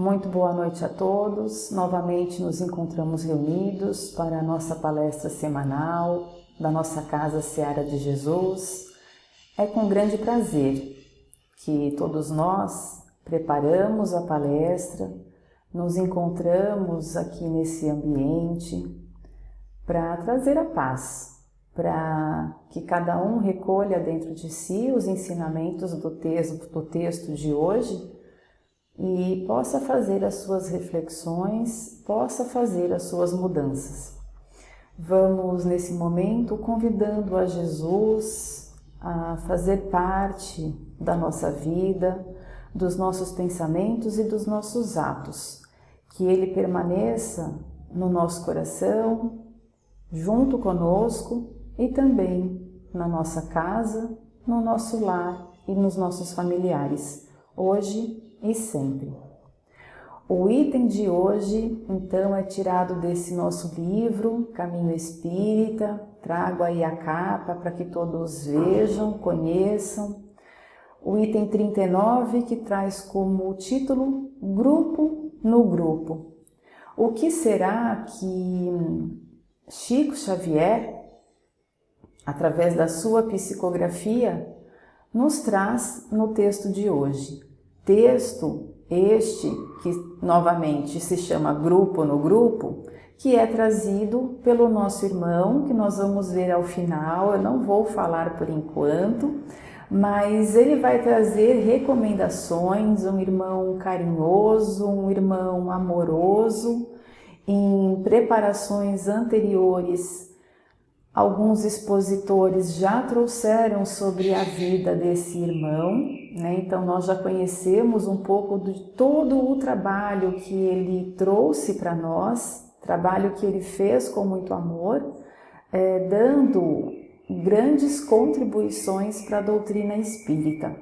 Muito boa noite a todos. Novamente nos encontramos reunidos para a nossa palestra semanal da nossa Casa Seara de Jesus. É com grande prazer que todos nós preparamos a palestra, nos encontramos aqui nesse ambiente para trazer a paz, para que cada um recolha dentro de si os ensinamentos do texto de hoje e possa fazer as suas reflexões, possa fazer as suas mudanças. Vamos nesse momento convidando a Jesus a fazer parte da nossa vida, dos nossos pensamentos e dos nossos atos, que Ele permaneça no nosso coração, junto conosco e também na nossa casa, no nosso lar e nos nossos familiares, hoje e sempre. O item de hoje, então, é tirado desse nosso livro, Caminho Espírita. Trago aí a capa para que todos vejam, conheçam. O item 39, que traz como título Grupo no Grupo. O que será que Chico Xavier, através da sua psicografia, nos traz no texto de hoje? Texto este que novamente se chama Grupo no Grupo, que é trazido pelo nosso irmão, que nós vamos ver ao final. Eu não vou falar por enquanto, mas ele vai trazer recomendações, um irmão carinhoso, um irmão amoroso. Em preparações anteriores, alguns expositores já trouxeram sobre a vida desse irmão, né? Então nós já conhecemos um pouco de todo o trabalho que ele trouxe para nós, trabalho que ele fez com muito amor, dando grandes contribuições para a doutrina espírita.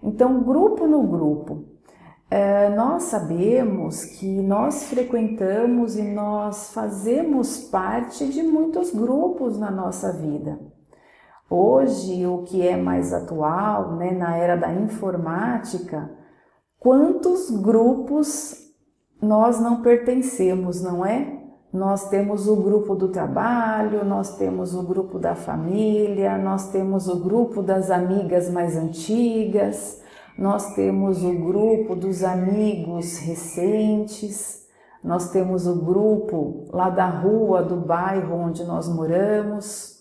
Então, grupo no grupo. Nós sabemos que nós frequentamos e nós fazemos parte de muitos grupos na nossa vida. Hoje, o que é mais atual, né, na era da informática, quantos grupos nós não pertencemos, não é? Nós temos o grupo do trabalho, nós temos o grupo da família, nós temos o grupo das amigas mais antigas, nós temos o grupo dos amigos recentes, nós temos o grupo lá da rua, do bairro onde nós moramos,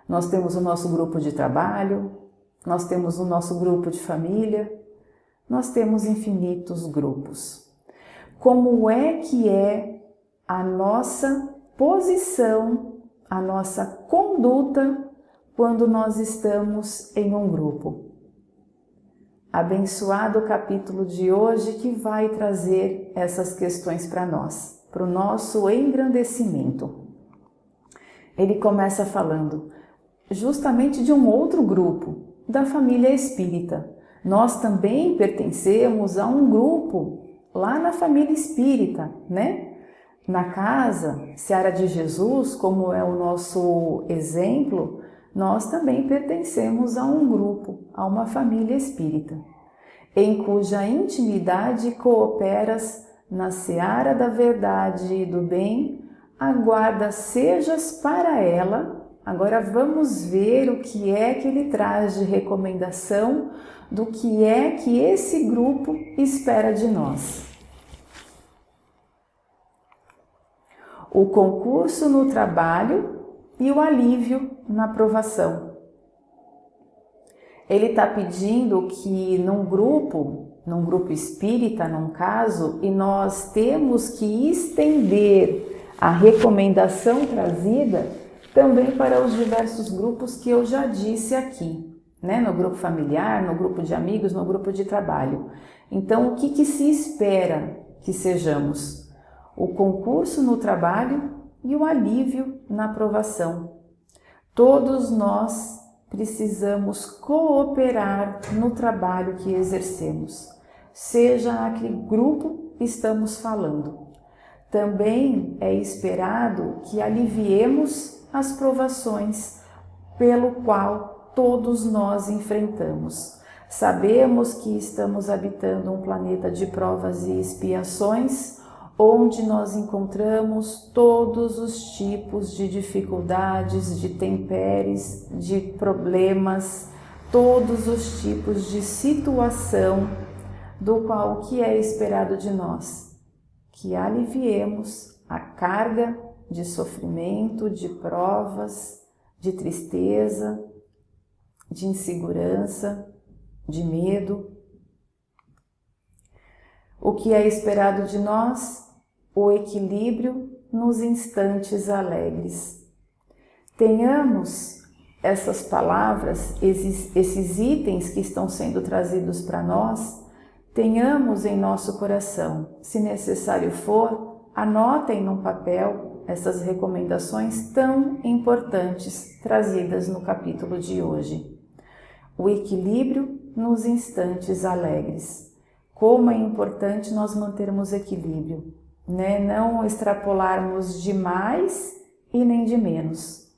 nós temos o nosso grupo de trabalho, nós temos o nosso grupo de família, nós temos infinitos grupos. Como é que é a nossa posição, a nossa conduta quando nós estamos em um grupo? Abençoado o capítulo de hoje que vai trazer essas questões para nós, para o nosso engrandecimento. Ele começa falando justamente de um outro grupo, da família espírita. Nós também pertencemos a um grupo lá na família espírita, né? Na Casa Seara de Jesus, como é o nosso exemplo, nós também pertencemos a um grupo, a uma família espírita, em cuja intimidade cooperas na seara da verdade e do bem, aguarda sejas para ela. Agora vamos ver o que é que ele traz de recomendação, do que é que esse grupo espera de nós. O concurso no trabalho e o alívio na provação. Ele está pedindo que num grupo espírita, num caso, e nós temos que estender a recomendação trazida também para os diversos grupos que eu já disse aqui, né? No grupo familiar, no grupo de amigos, no grupo de trabalho. Então, o que se espera que sejamos? O concurso no trabalho e o alívio na provação. Todos nós precisamos cooperar no trabalho que exercemos, seja a que grupo estamos falando. Também é esperado que aliviemos as provações pelo qual todos nós enfrentamos, Sabemos que estamos habitando um planeta de provas e expiações, onde nós encontramos todos os tipos de dificuldades, de intempéries, de problemas, todos os tipos de situação, do qual o que é esperado de nós? Que aliviemos a carga de sofrimento, de provas, de tristeza, de insegurança, de medo. O que é esperado de nós? O equilíbrio nos instantes alegres. Tenhamos essas palavras, esses itens que estão sendo trazidos para nós, tenhamos em nosso coração. Se necessário for, anotem num papel essas recomendações tão importantes trazidas no capítulo de hoje. O equilíbrio nos instantes alegres. Como é importante nós mantermos equilíbrio, né? Não extrapolarmos de mais e nem de menos.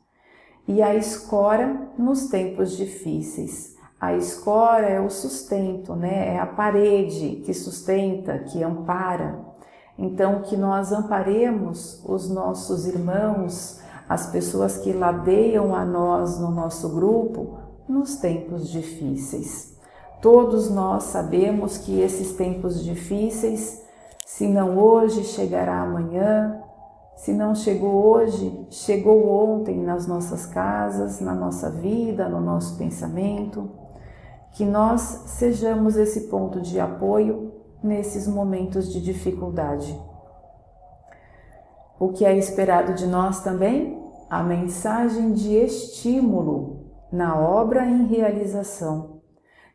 E a escora nos tempos difíceis. A escora é o sustento, né? É a parede que sustenta, que ampara. Então, que nós amparemos os nossos irmãos, as pessoas que ladeiam a nós no nosso grupo, nos tempos difíceis. Todos nós sabemos que esses tempos difíceis, se não hoje, chegará amanhã. Se não chegou hoje, chegou ontem nas nossas casas, na nossa vida, no nosso pensamento. Que nós sejamos esse ponto de apoio nesses momentos de dificuldade. O que é esperado de nós também? A mensagem de estímulo na obra em realização.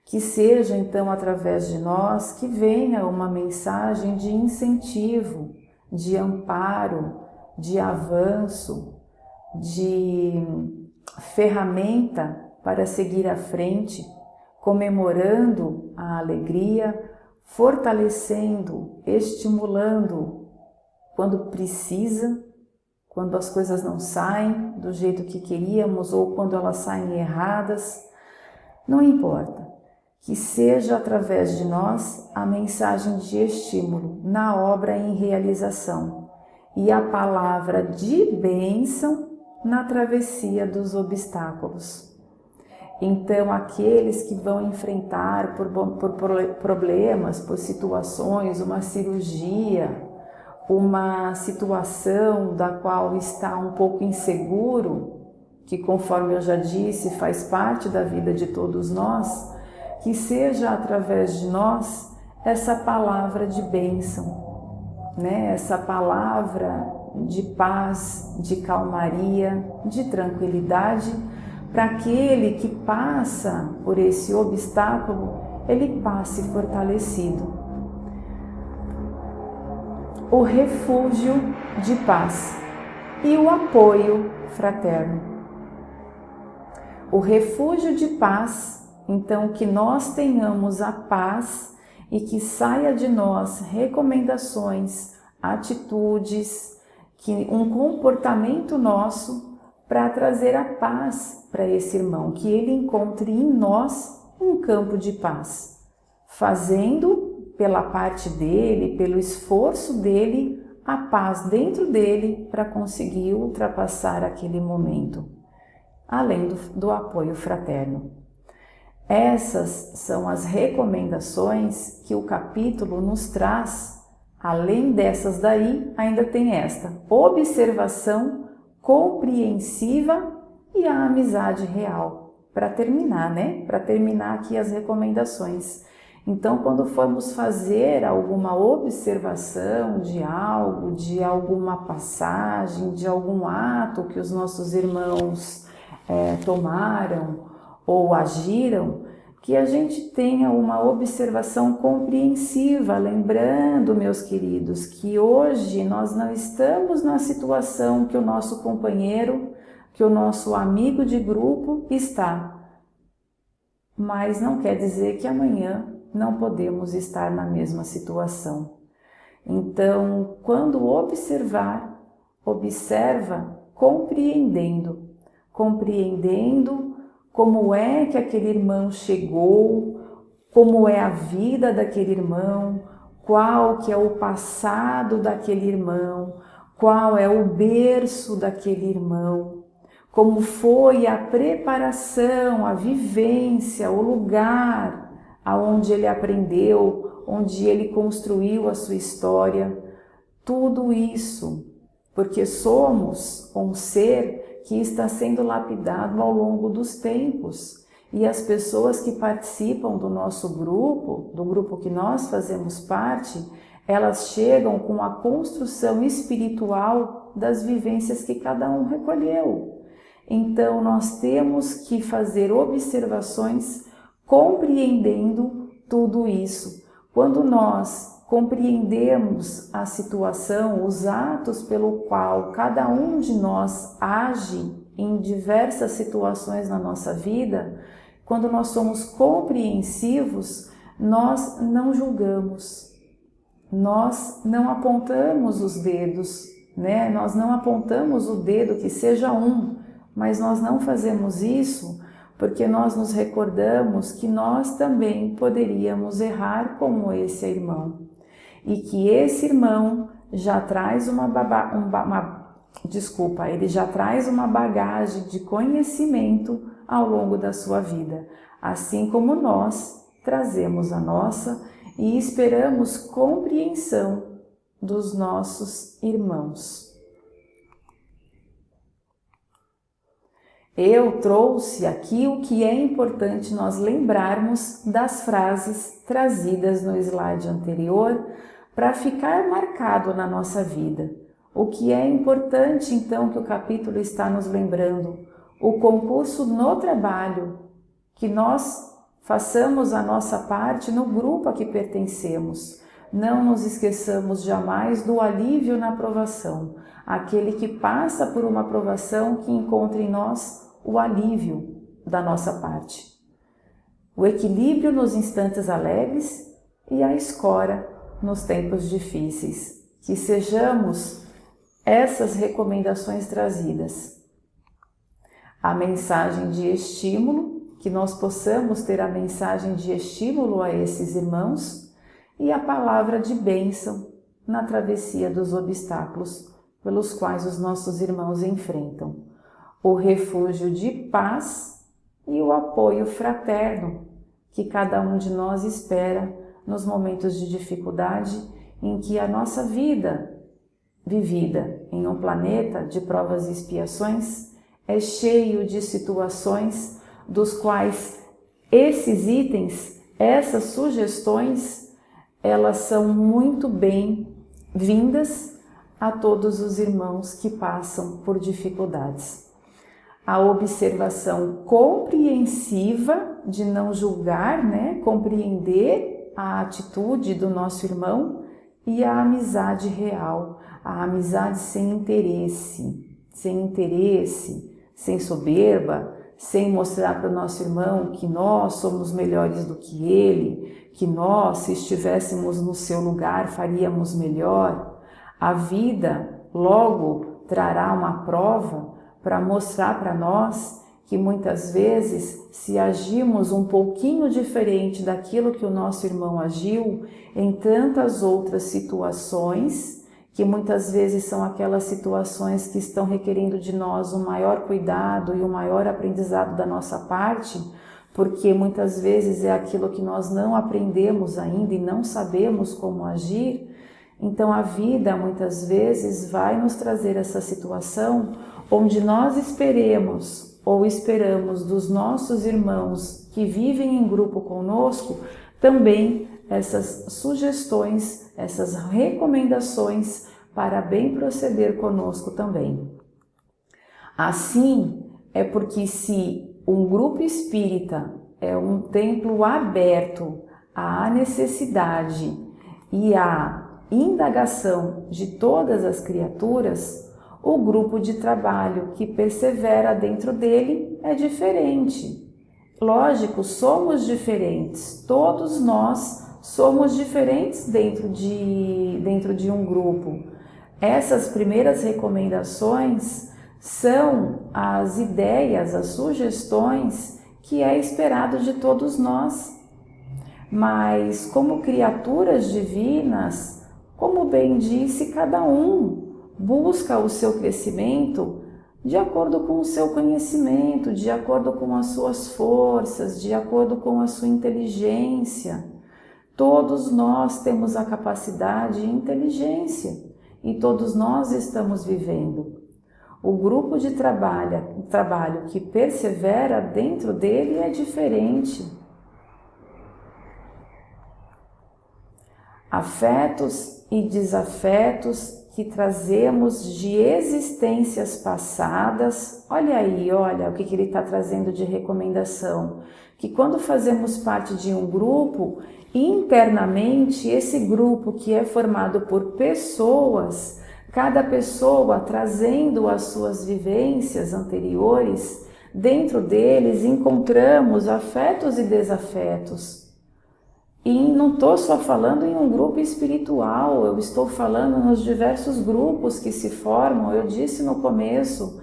Que seja então através de nós que venha uma mensagem de incentivo, de amparo, de avanço, de ferramenta para seguir à frente, comemorando a alegria, fortalecendo, estimulando quando precisa, quando as coisas não saem do jeito que queríamos ou quando elas saem erradas, não importa. Que seja através de nós a mensagem de estímulo na obra em realização e a palavra de bênção na travessia dos obstáculos. Então, aqueles que vão enfrentar por problemas, por situações, uma cirurgia, uma situação da qual está um pouco inseguro, que conforme eu já disse, faz parte da vida de todos nós, que seja através de nós essa palavra de bênção, né? Essa palavra de paz, de calmaria, de tranquilidade, para aquele que passa por esse obstáculo, ele passe fortalecido. O refúgio de paz e o apoio fraterno. O refúgio de paz. Então, que nós tenhamos a paz e que saia de nós recomendações, atitudes, um comportamento nosso para trazer a paz para esse irmão, que ele encontre em nós um campo de paz, fazendo pela parte dele, pelo esforço dele, a paz dentro dele para conseguir ultrapassar aquele momento, além do apoio fraterno. Essas são as recomendações que o capítulo nos traz. Além dessas daí, ainda tem esta: observação compreensiva e a amizade real. Para terminar, né? Para terminar aqui as recomendações. Então, quando formos fazer alguma observação de algo, de alguma passagem, de algum ato que os nossos irmãos tomaram, ou agiram, que a gente tenha uma observação compreensiva, lembrando, meus queridos, que hoje nós não estamos na situação que o nosso companheiro, que o nosso amigo de grupo está, mas não quer dizer que amanhã não podemos estar na mesma situação. Então, quando observar, observa compreendendo como é que aquele irmão chegou, como é a vida daquele irmão, qual que é o passado daquele irmão, qual é o berço daquele irmão, como foi a preparação, a vivência, o lugar aonde ele aprendeu, onde ele construiu a sua história, tudo isso, porque somos um ser que está sendo lapidado ao longo dos tempos. E as pessoas que participam do nosso grupo, do grupo que nós fazemos parte, elas chegam com a construção espiritual das vivências que cada um recolheu. Então nós temos que fazer observações compreendendo tudo isso. Quando nós compreendemos a situação, os atos pelo qual cada um de nós age em diversas situações na nossa vida, quando nós somos compreensivos, nós não julgamos, nós não apontamos os dedos, né? Nós não apontamos o dedo que seja um, mas nós não fazemos isso porque nós nos recordamos que nós também poderíamos errar como esse irmão. E que esse irmão já traz ele já traz uma bagagem de conhecimento ao longo da sua vida, assim como nós trazemos a nossa e esperamos compreensão dos nossos irmãos. Eu trouxe aqui o que é importante nós lembrarmos das frases trazidas no slide anterior para ficar marcado na nossa vida. O que é importante então que o capítulo está nos lembrando? O concurso no trabalho, que nós façamos a nossa parte no grupo a que pertencemos. Não nos esqueçamos jamais do alívio na provação, aquele que passa por uma provação que encontra em nós o alívio da nossa parte. O equilíbrio nos instantes alegres e a escora nos tempos difíceis. Que sejamos essas recomendações trazidas. A mensagem de estímulo, que nós possamos ter a mensagem de estímulo a esses irmãos e a palavra de bênção na travessia dos obstáculos pelos quais os nossos irmãos enfrentam. O refúgio de paz e o apoio fraterno que cada um de nós espera nos momentos de dificuldade em que a nossa vida, vivida em um planeta de provas e expiações, é cheio de situações dos quais esses itens, essas sugestões, elas são muito bem-vindas a todos os irmãos que passam por dificuldades. A observação compreensiva de não julgar, né? Compreender a atitude do nosso irmão e a amizade real, a amizade sem interesse, sem soberba, sem mostrar para o nosso irmão que nós somos melhores do que ele, que nós, se estivéssemos no seu lugar, faríamos melhor. A vida logo trará uma prova para mostrar para nós que muitas vezes, se agimos um pouquinho diferente daquilo que o nosso irmão agiu, em tantas outras situações, que muitas vezes são aquelas situações que estão requerendo de nós um maior cuidado e um maior aprendizado da nossa parte, porque muitas vezes é aquilo que nós não aprendemos ainda e não sabemos como agir. Então a vida muitas vezes vai nos trazer essa situação onde nós esperamos dos nossos irmãos que vivem em grupo conosco também essas sugestões, essas recomendações para bem proceder conosco também. Assim, é porque se um grupo espírita é um templo aberto à necessidade e à indagação de todas as criaturas, o grupo de trabalho que persevera dentro dele é diferente. Lógico, somos diferentes, todos nós somos diferentes dentro de um grupo. Essas primeiras recomendações são as ideias, as sugestões que é esperado de todos nós. mas como criaturas divinas, como bem disse, cada um busca o seu crescimento de acordo com o seu conhecimento, de acordo com as suas forças, de acordo com a sua inteligência. Todos nós temos a capacidade e inteligência e todos nós estamos vivendo. O grupo de trabalho que persevera dentro dele é diferente. Afetos e desafetos que trazemos de existências passadas. Olha aí, olha o que ele está trazendo de recomendação. Que quando fazemos parte de um grupo, internamente esse grupo que é formado por pessoas, cada pessoa trazendo as suas vivências anteriores, dentro deles encontramos afetos e desafetos. E não estou só falando em um grupo espiritual, eu estou falando nos diversos grupos que se formam. Eu disse no começo,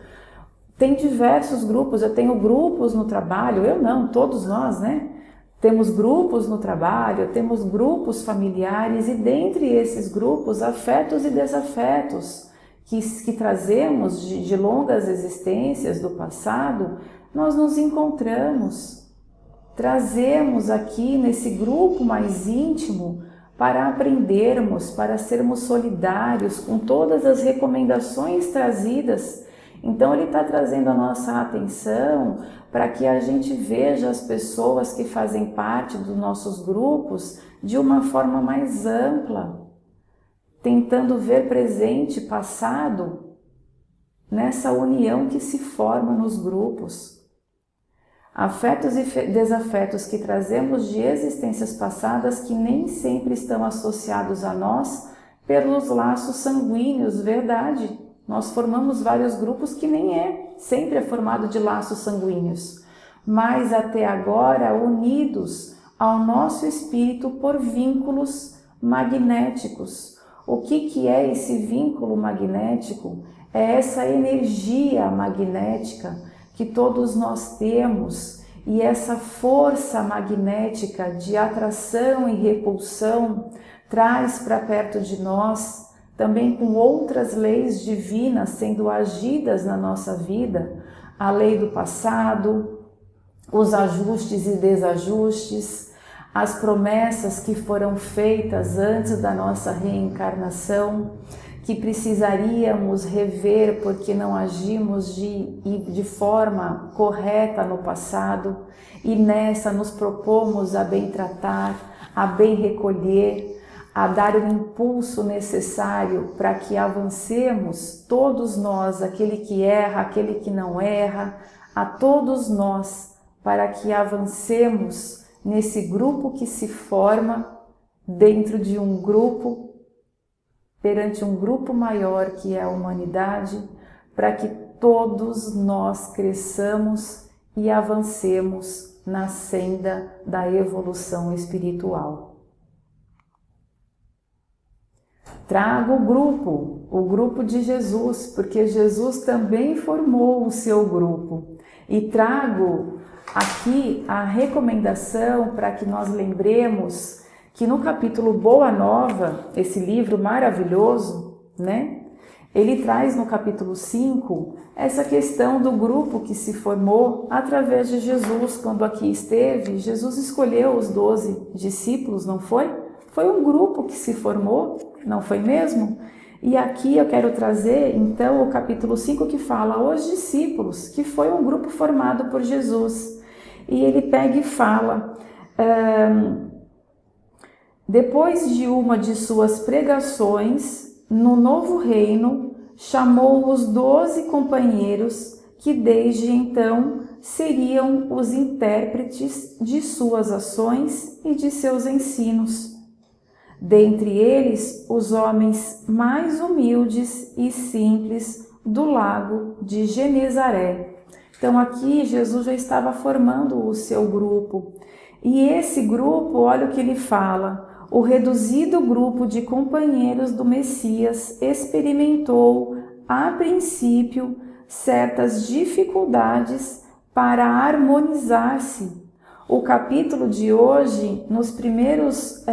tem diversos grupos, eu tenho grupos no trabalho, eu não, todos nós, né? Temos grupos no trabalho, temos grupos familiares e dentre esses grupos, afetos e desafetos que trazemos de longas existências do passado, nós nos encontramos. Trazemos aqui nesse grupo mais íntimo para aprendermos, para sermos solidários com todas as recomendações trazidas. Então ele está trazendo a nossa atenção para que a gente veja as pessoas que fazem parte dos nossos grupos de uma forma mais ampla, tentando ver presente e passado nessa união que se forma nos grupos. Afetos e desafetos que trazemos de existências passadas que nem sempre estão associados a nós pelos laços sanguíneos, verdade. Nós formamos vários grupos que nem sempre é formado de laços sanguíneos, mas até agora unidos ao nosso espírito por vínculos magnéticos. O que é esse vínculo magnético? É essa energia magnética que todos nós temos e essa força magnética de atração e repulsão traz para perto de nós, também com outras leis divinas sendo agidas na nossa vida, a lei do passado, os ajustes e desajustes, as promessas que foram feitas antes da nossa reencarnação, que precisaríamos rever porque não agimos de forma correta no passado, e nessa nos propomos a bem tratar, a bem recolher, a dar o impulso necessário para que avancemos, todos nós, aquele que erra, aquele que não erra, a todos nós, para que avancemos nesse grupo que se forma dentro de um grupo, perante um grupo maior que é a humanidade, para que todos nós cresçamos e avancemos na senda da evolução espiritual. Trago o grupo de Jesus, porque Jesus também formou o seu grupo. E trago aqui a recomendação para que nós lembremos que no capítulo Boa Nova, esse livro maravilhoso, né? Ele traz no capítulo 5 essa questão do grupo que se formou através de Jesus. Quando aqui esteve, Jesus escolheu os 12 discípulos, não foi? Foi um grupo que se formou, não foi mesmo? E aqui eu quero trazer, então, o capítulo 5 que fala os discípulos, que foi um grupo formado por Jesus. E ele pega e fala... Depois de uma de suas pregações no novo reino, chamou os 12 companheiros que desde então seriam os intérpretes de suas ações e de seus ensinos. Dentre eles, os homens mais humildes e simples do lago de Genezaré. Então aqui Jesus já estava formando o seu grupo. E esse grupo, olha o que ele fala... O reduzido grupo de companheiros do Messias experimentou, a princípio, certas dificuldades para harmonizar-se, O capítulo de hoje, nos primeiros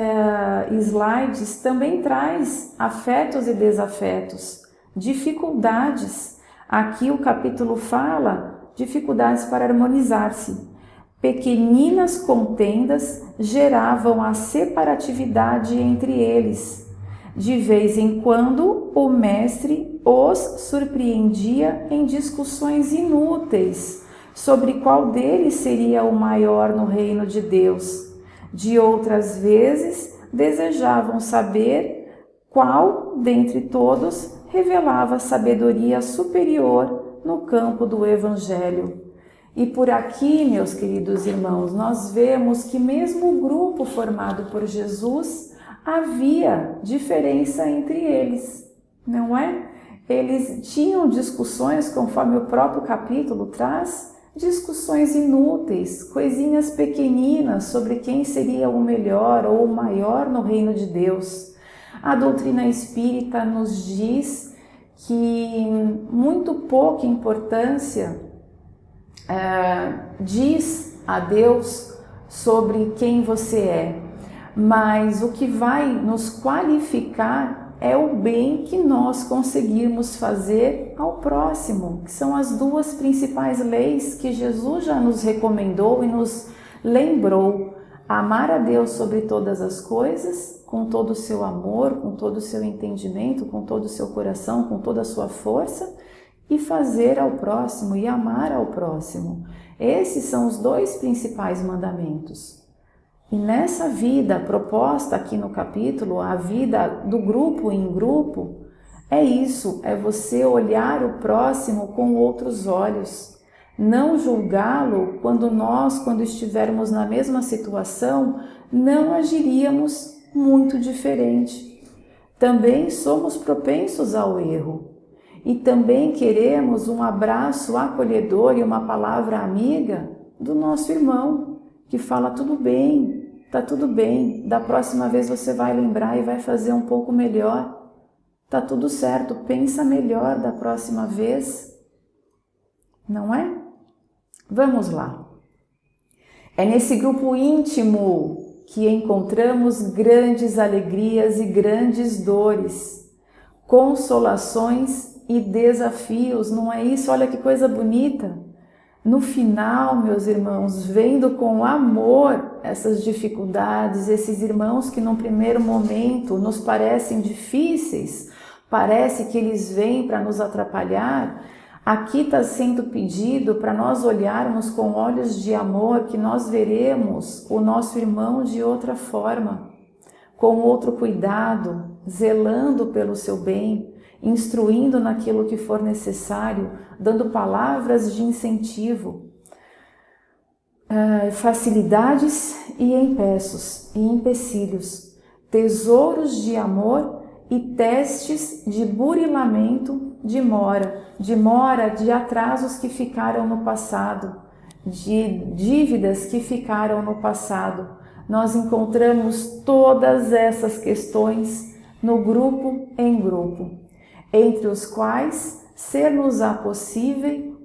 slides, também traz afetos e desafetos, dificuldades. Aqui o capítulo fala dificuldades para harmonizar-se. Pequeninas contendas geravam a separatividade entre eles. De vez em quando, o mestre os surpreendia em discussões inúteis sobre qual deles seria o maior no reino de Deus. De outras vezes, desejavam saber qual dentre todos revelava sabedoria superior no campo do Evangelho. E por aqui, meus queridos irmãos, nós vemos que mesmo o grupo formado por Jesus, havia diferença entre eles, não é? Eles tinham discussões, conforme o próprio capítulo traz, discussões inúteis, coisinhas pequeninas sobre quem seria o melhor ou o maior no reino de Deus. A doutrina espírita nos diz que muito pouca importância diz a Deus sobre quem você é, mas o que vai nos qualificar é o bem que nós conseguirmos fazer ao próximo, que são as duas principais leis que Jesus já nos recomendou e nos lembrou: amar a Deus sobre todas as coisas, com todo o seu amor, com todo o seu entendimento, com todo o seu coração, com toda a sua força, e fazer ao próximo e amar ao próximo. Esses são os dois principais mandamentos. E nessa vida proposta aqui no capítulo, a vida do grupo em grupo, é isso, é você olhar o próximo com outros olhos, não julgá-lo quando estivermos na mesma situação, não agiríamos muito diferente. Também somos propensos ao erro. E também queremos um abraço acolhedor e uma palavra amiga do nosso irmão, que fala: tudo bem, tá tudo bem, da próxima vez você vai lembrar e vai fazer um pouco melhor, tá tudo certo, pensa melhor da próxima vez, não é? Vamos lá. É nesse grupo íntimo que encontramos grandes alegrias e grandes dores, consolações e desafios, não é isso? Olha que coisa bonita! No final, meus irmãos, vendo com amor essas dificuldades, esses irmãos que num primeiro momento nos parecem difíceis, parece que eles vêm para nos atrapalhar, aqui está sendo pedido para nós olharmos com olhos de amor, que nós veremos o nosso irmão de outra forma, com outro cuidado, zelando pelo seu bem, instruindo naquilo que for necessário, dando palavras de incentivo, facilidades e empecilhos, tesouros de amor e testes de burilamento de mora de atrasos que ficaram no passado, de dívidas que ficaram no passado. Nós encontramos todas essas questões no grupo em grupo, entre os quais ser-nos-á possível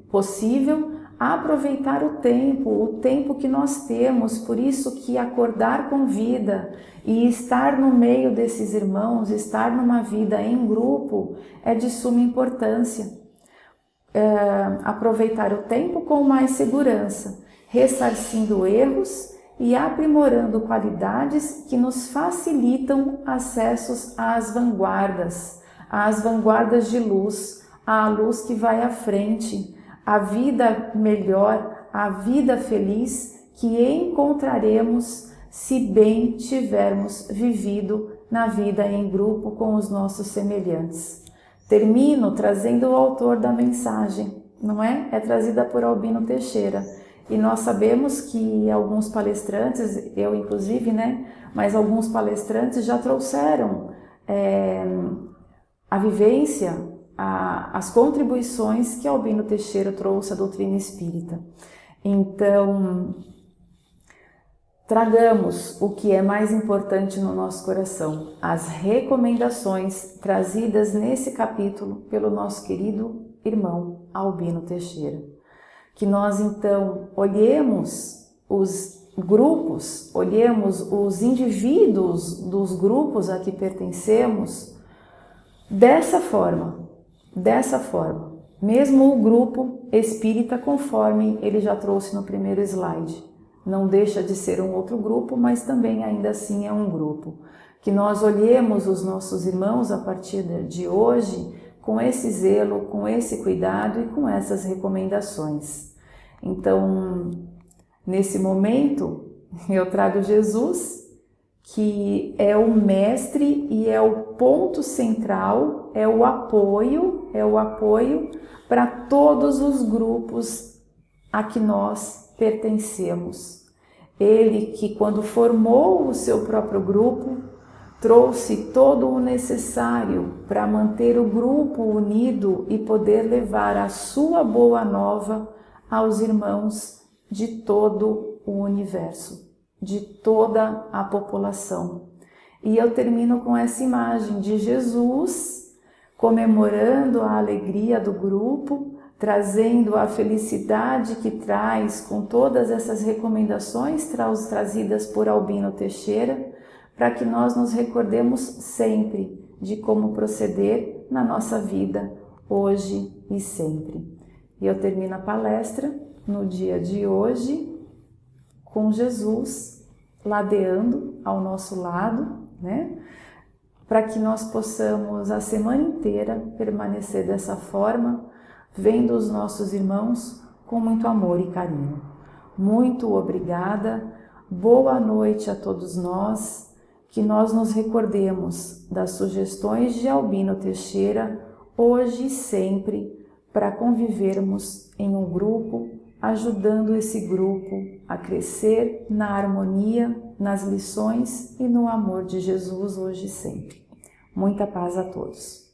aproveitar o tempo que nós temos. Por isso que acordar com vida e estar no meio desses irmãos, estar numa vida em grupo, é de suma importância. Aproveitar o tempo com mais segurança, ressarcindo erros e aprimorando qualidades que nos facilitam acessos às vanguardas de luz, à luz que vai à frente, a vida melhor, a vida feliz que encontraremos se bem tivermos vivido na vida em grupo com os nossos semelhantes. Termino trazendo o autor da mensagem, não é? É trazida por Albino Teixeira. E nós sabemos que alguns palestrantes, eu inclusive, né? Mas alguns palestrantes já trouxeram a vivência, as contribuições que Albino Teixeira trouxe à doutrina espírita. Então, tragamos o que é mais importante no nosso coração, as recomendações trazidas nesse capítulo pelo nosso querido irmão Albino Teixeira. Que nós então olhemos os grupos, olhemos os indivíduos dos grupos a que pertencemos dessa forma, mesmo o grupo espírita, conforme ele já trouxe no primeiro slide. Não deixa de ser um outro grupo, mas também ainda assim é um grupo. Que nós olhemos os nossos irmãos a partir de hoje com esse zelo, com esse cuidado e com essas recomendações. Então, nesse momento, eu trago Jesus, que é o mestre e é o ponto central, é o apoio para todos os grupos a que nós pertencemos. Ele que, quando formou o seu próprio grupo, trouxe todo o necessário para manter o grupo unido e poder levar a sua boa nova aos irmãos de todo o universo, de toda a população. E eu termino com essa imagem de Jesus comemorando a alegria do grupo, trazendo a felicidade que traz com todas essas recomendações trazidas por Albino Teixeira, para que nós nos recordemos sempre de como proceder na nossa vida, hoje e sempre. E eu termino a palestra no dia de hoje com Jesus ladeando ao nosso lado, né? Para que nós possamos a semana inteira permanecer dessa forma, vendo os nossos irmãos com muito amor e carinho. Muito obrigada, boa noite a todos nós, que nós nos recordemos das sugestões de Albino Teixeira, hoje e sempre, para convivermos em um grupo, ajudando esse grupo a crescer na harmonia, nas lições e no amor de Jesus hoje e sempre. Muita paz a todos.